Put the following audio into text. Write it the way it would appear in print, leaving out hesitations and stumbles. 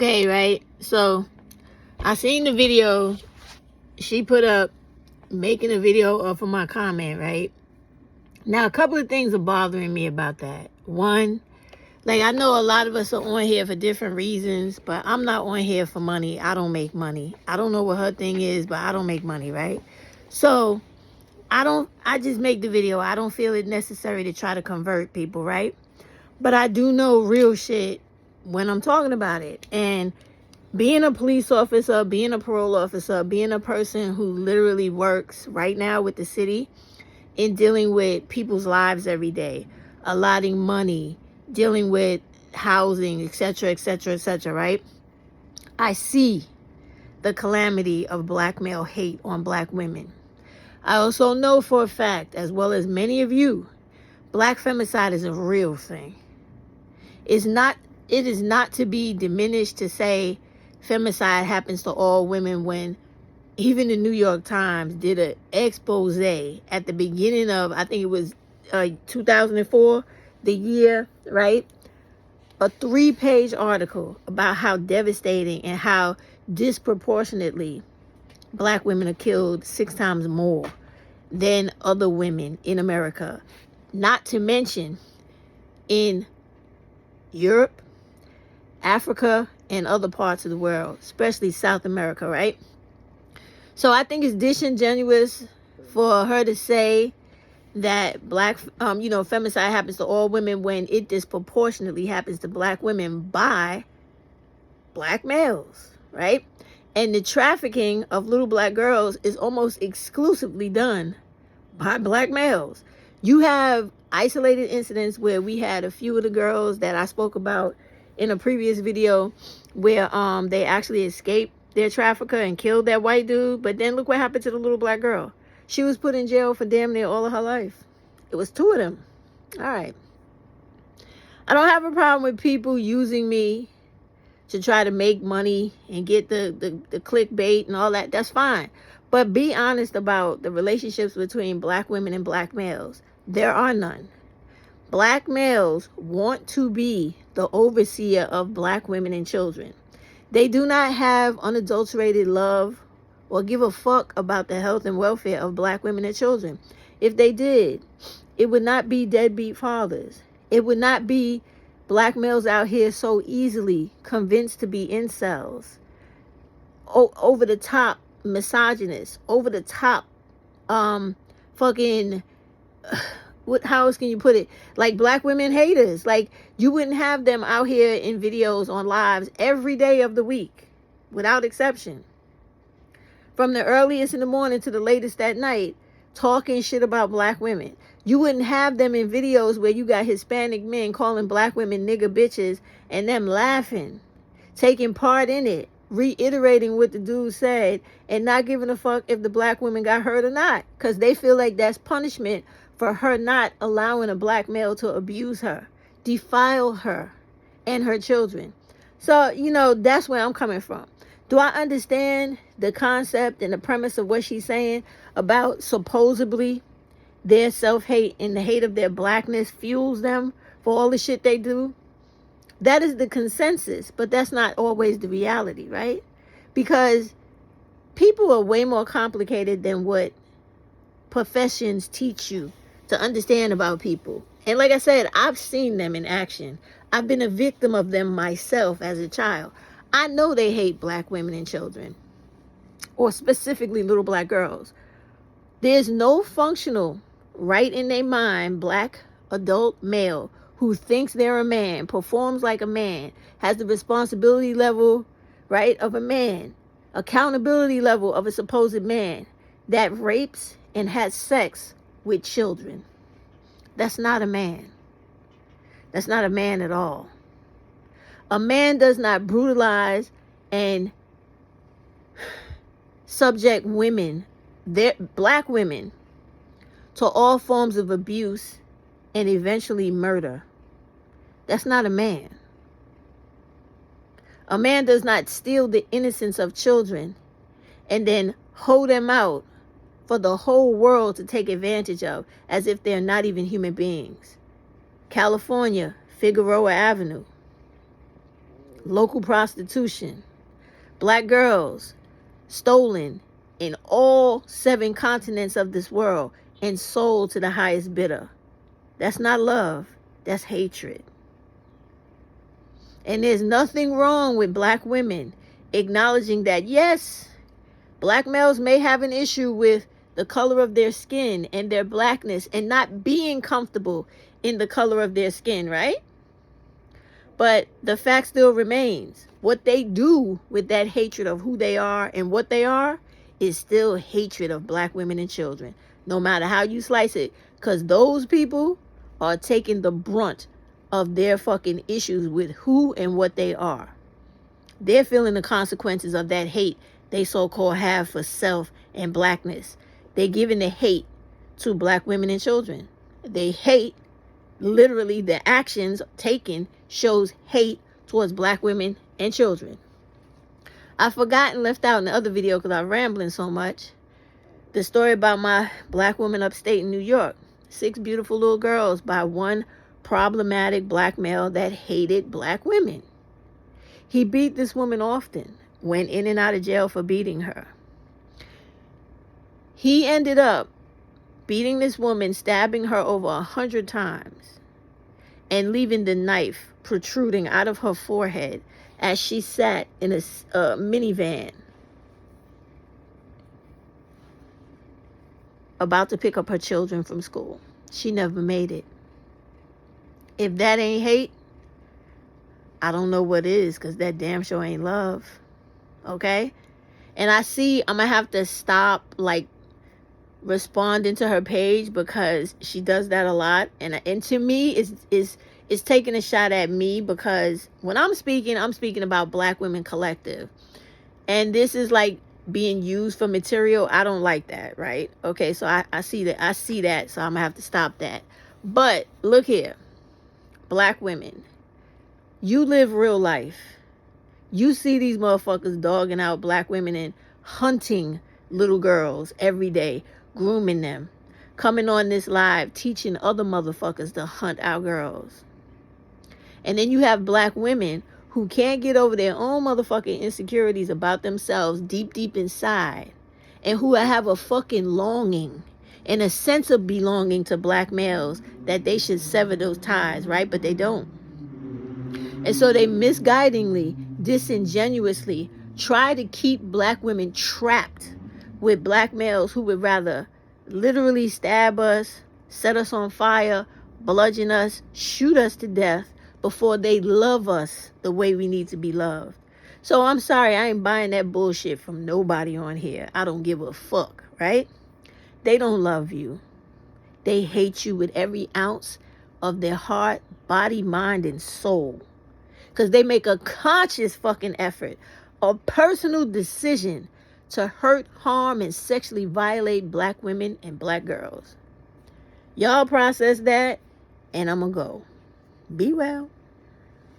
Okay, right? So I seen the video she put up making a video of my comment, right? Now, a couple of things are bothering me about that. One, like I know a lot of us are on here for different reasons, but I'm not on here for money. I don't make money. I don't know what her thing is, but I don't make money, right? So I just make the video. I don't feel it necessary to try to convert people, right? But I do know real shit when I'm talking about it. And being a police officer, being a parole officer, being a person who literally works right now with the city in dealing with people's lives every day, allotting money, dealing with housing, etc., etc., etc., right? I see the calamity of black male hate on black women. I also know for a fact, as well as many of you, black femicide is a real thing. It is not to be diminished to say femicide happens to all women when even the New York Times did an expose at the beginning of, I think it was 2004, the year, right? A 3-page article about how devastating and how disproportionately black women are killed 6 times more than other women in America. Not to mention in Europe, Africa, and other parts of the world, especially South America, right? So I think it's disingenuous for her to say that femicide happens to all women when it disproportionately happens to black women by black males, right? And the trafficking of little black girls is almost exclusively done by black males. You have isolated incidents where we had a few of the girls that I spoke about in a previous video where they actually escaped their trafficker and killed that white dude. But then look what happened to the little black girl. She was put in jail for damn near all of her life. It was 2 of them. All right. I don't have a problem with people using me to try to make money and get the clickbait and all that. That's fine. But be honest about the relationships between black women and black males. There are none. Black males want to be the overseer of black women and children. They do not have unadulterated love or give a fuck about the health and welfare of black women and children. If they did, it would not be deadbeat fathers. It would not be black males out here so easily convinced to be incels, over the top misogynist, over the top fucking how else can you put it, like black women haters. Like, you wouldn't have them out here in videos on lives every day of the week without exception, from the earliest in the morning to the latest at night, talking shit about black women. You wouldn't have them in videos where you got Hispanic men calling black women nigger bitches and them laughing, taking part in it, reiterating what the dude said, and not giving a fuck if the black women got hurt or not, because they feel like that's punishment for her not allowing a black male to abuse her, defile her and her children. So, that's where I'm coming from. Do I understand the concept and the premise of what she's saying about supposedly their self-hate and the hate of their blackness fuels them for all the shit they do? That is the consensus, but that's not always the reality, right? Because people are way more complicated than what professions teach you to understand about people. And like I said, I've seen them in action. I've been a victim of them myself as a child. I know they hate black women and children, or specifically little black girls. There's no functional, right in their mind, black adult male who thinks they're a man, performs like a man, has the responsibility level, right, of a man, accountability level of a supposed man, that rapes and has sex with children. That's not a man. That's not a man at all. A man does not brutalize and subject women, black women, to all forms of abuse and eventually murder. That's not a man. A man does not steal the innocence of children and then hold them out for the whole world to take advantage of as if they're not even human beings. California, Figueroa Avenue. local prostitution, black girls stolen in all 7 continents of this world and sold to the highest bidder. That's not love. That's hatred. And there's nothing wrong with black women acknowledging that, yes, black males may have an issue with the color of their skin and their blackness and not being comfortable in the color of their skin, right? But the fact still remains. What they do with that hatred of who they are and what they are is still hatred of black women and children, no matter how you slice it, because those people are taking the brunt of their fucking issues with who and what they are. They're feeling the consequences of that hate they so-called have for self and blackness. They're giving the hate to black women and children. They hate, literally the actions taken shows hate towards black women and children. I forgot and left out in the other video because I'm rambling so much, the story about my black woman upstate in New York. 6 beautiful little girls by one problematic black male that hated black women. He beat this woman often, went in and out of jail for beating her. He ended up beating this woman, stabbing her over 100 times, and leaving the knife protruding out of her forehead as she sat in a minivan about to pick up her children from school. She never made it. If that ain't hate, I don't know what is, because that damn sure ain't love. Okay? And I see I'm going to have to stop, like, responding to her page because she does that a lot. And to me, it's taking a shot at me, because when I'm speaking about Black Women Collective. And this is like being used for material. I don't like that, right? Okay, so I see that, so I'm gonna have to stop that. But look here, Black women, you live real life. You see these motherfuckers dogging out black women and hunting little girls every day, grooming them, coming on this live, teaching other motherfuckers to hunt our girls. And then you have black women who can't get over their own motherfucking insecurities about themselves deep, deep inside, and who have a fucking longing and a sense of belonging to black males that they should sever those ties, right? But they don't. And so they misguidingly, disingenuously try to keep black women trapped with black males who would rather literally stab us, set us on fire, bludgeon us, shoot us to death before they love us the way we need to be loved. So I'm sorry, I ain't buying that bullshit from nobody on here. I don't give a fuck, right? They don't love you. They hate you with every ounce of their heart, body, mind, and soul. Because they make a conscious fucking effort, a personal decision to hurt, harm, and sexually violate black women and black girls. Y'all process that, and I'm going to go. Be well.